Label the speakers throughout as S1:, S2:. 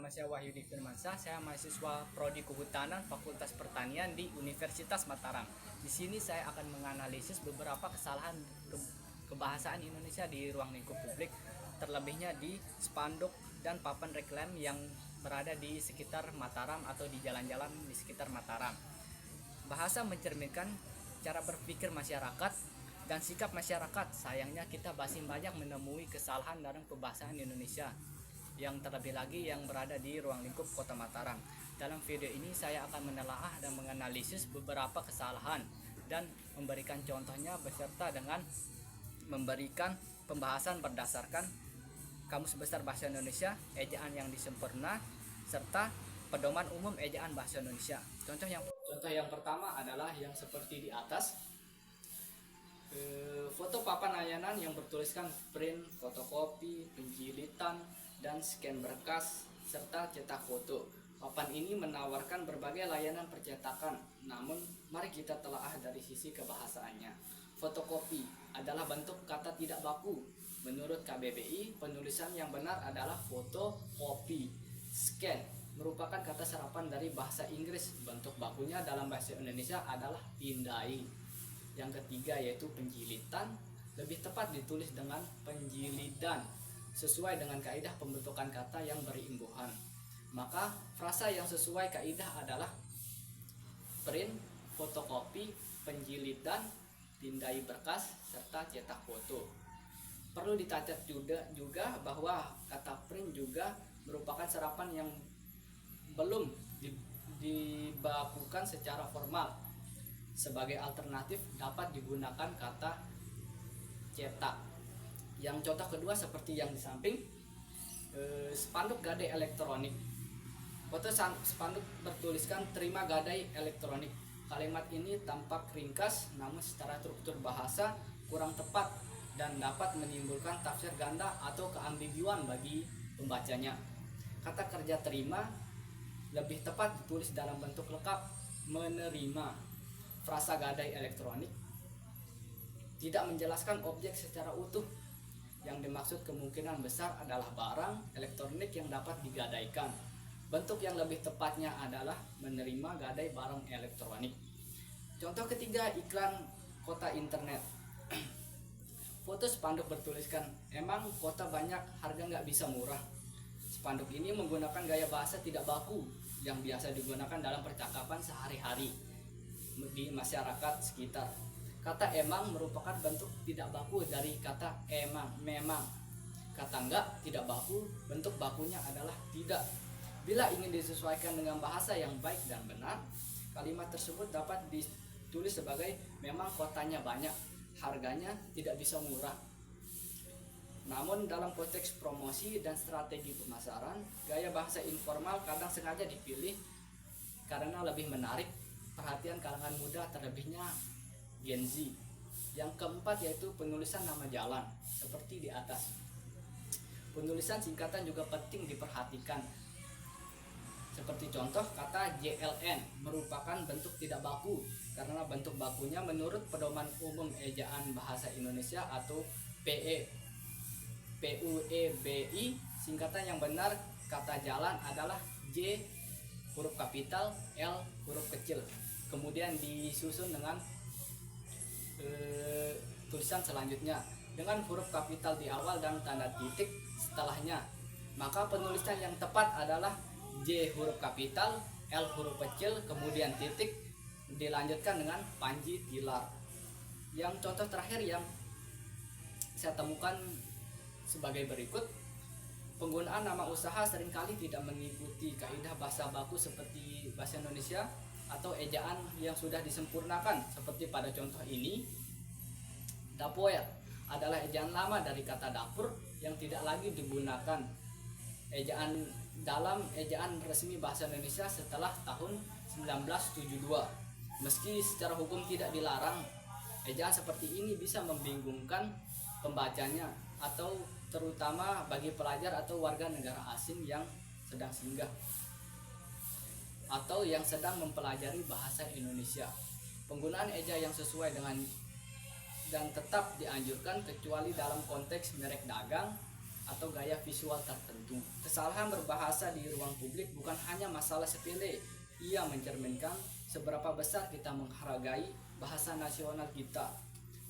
S1: nama saya Wahyudi Firmansyah. Saya mahasiswa Prodi Kehutanan Fakultas Pertanian di Universitas Mataram. Di sini saya akan menganalisis beberapa kesalahan kebahasaan Indonesia di ruang lingkup publik, terlebihnya di spanduk dan papan reklam yang berada di sekitar Mataram atau di jalan-jalan di sekitar Mataram. Bahasa mencerminkan cara berpikir masyarakat dan sikap masyarakat. Sayangnya kita masih banyak menemui kesalahan dalam kebahasaan Indonesia, yang terlebih lagi yang berada di ruang lingkup Kota Mataram. Dalam video ini saya akan menelaah dan menganalisis beberapa kesalahan dan memberikan contohnya beserta dengan memberikan pembahasan berdasarkan Kamus Besar Bahasa Indonesia, ejaan yang disempurna, serta pedoman umum ejaan bahasa Indonesia. Contoh yang pertama adalah yang seperti di atas. Foto papan layanan yang bertuliskan print, fotokopi, penjilitan, dan scan berkas, serta cetak foto. Papan ini menawarkan berbagai layanan percetakan, namun mari kita telaah dari sisi kebahasaannya. Fotokopi adalah bentuk kata tidak baku. Menurut KBBI, penulisan yang benar adalah fotokopi. Scan merupakan kata serapan dari bahasa Inggris. Bentuk bakunya dalam bahasa Indonesia adalah pindai. Yang ketiga yaitu penjilitan, lebih tepat ditulis dengan penjilidan, sesuai dengan kaidah pembentukan kata yang berimbuhan. Maka frasa yang sesuai kaidah adalah print, fotokopi, penjilitan, pindai berkas, serta cetak foto. Perlu dicatat juga bahwa kata print juga merupakan serapan yang belum dibakukan secara formal. Sebagai alternatif dapat digunakan kata cetak. Yang contoh kedua seperti yang di samping, spanduk gadai elektronik. Foto spanduk bertuliskan terima gadai elektronik. Kalimat ini tampak ringkas, namun secara struktur bahasa kurang tepat dan dapat menimbulkan tafsir ganda atau keambiguan bagi pembacanya. Kata kerja terima lebih tepat ditulis dalam bentuk lengkap menerima. Frasa gadai elektronik tidak menjelaskan objek secara utuh. Yang dimaksud kemungkinan besar adalah barang elektronik yang dapat digadaikan. Bentuk yang lebih tepatnya adalah menerima gadai barang elektronik. Contoh ketiga, iklan kota internet. Foto spanduk bertuliskan, emang kota banyak, harga nggak bisa murah. Spanduk ini menggunakan gaya bahasa tidak baku yang biasa digunakan dalam percakapan sehari-hari di masyarakat sekitar. Kata emang merupakan bentuk tidak baku dari kata emang, memang. Kata enggak, tidak baku, bentuk bakunya adalah tidak. Bila ingin disesuaikan dengan bahasa yang baik dan benar, kalimat tersebut dapat ditulis sebagai memang kotanya banyak, harganya tidak bisa murah. Namun dalam konteks promosi dan strategi pemasaran, gaya bahasa informal kadang sengaja dipilih karena lebih menarik perhatian kalangan muda, terlebihnya Gen Z. Yang keempat yaitu penulisan nama jalan seperti di atas. Penulisan singkatan juga penting diperhatikan. Seperti contoh kata JLN merupakan bentuk tidak baku karena bentuk bakunya menurut pedoman umum ejaan bahasa Indonesia atau PUEBI. Singkatan yang benar kata jalan adalah J huruf kapital, L huruf kecil, kemudian disusun dengan tulisan selanjutnya dengan huruf kapital di awal dan tanda titik setelahnya. Maka penulisan yang tepat adalah J huruf kapital, L huruf kecil, kemudian titik, dilanjutkan dengan panji tilar. Yang contoh terakhir yang saya temukan sebagai berikut. Penggunaan nama usaha seringkali tidak mengikuti kaidah bahasa baku seperti bahasa Indonesia atau ejaan yang sudah disempurnakan. Seperti pada contoh ini, Tupperware adalah ejaan lama dari kata dapur yang tidak lagi digunakan dalam ejaan resmi bahasa Indonesia setelah tahun 1972. Meski secara hukum tidak dilarang, ejaan seperti ini bisa membingungkan pembacanya, atau terutama bagi pelajar atau warga negara asing yang sedang singgah atau yang sedang mempelajari bahasa Indonesia. Penggunaan eja yang sesuai dengan dan tetap dianjurkan kecuali dalam konteks merek dagang, atau gaya visual tertentu. Kesalahan berbahasa di ruang publik bukan hanya masalah sepele, ia mencerminkan seberapa besar kita menghargai bahasa nasional kita.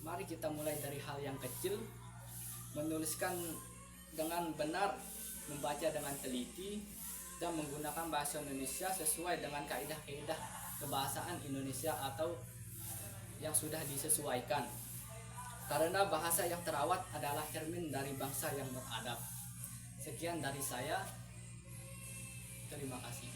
S1: Mari kita mulai dari hal yang kecil, menuliskan dengan benar, membaca dengan teliti, dan menggunakan bahasa Indonesia sesuai dengan kaidah-kaidah kebahasaan Indonesia atau yang sudah disesuaikan. Karena bahasa yang terawat adalah cermin dari bangsa yang beradab. Sekian dari saya. Terima kasih.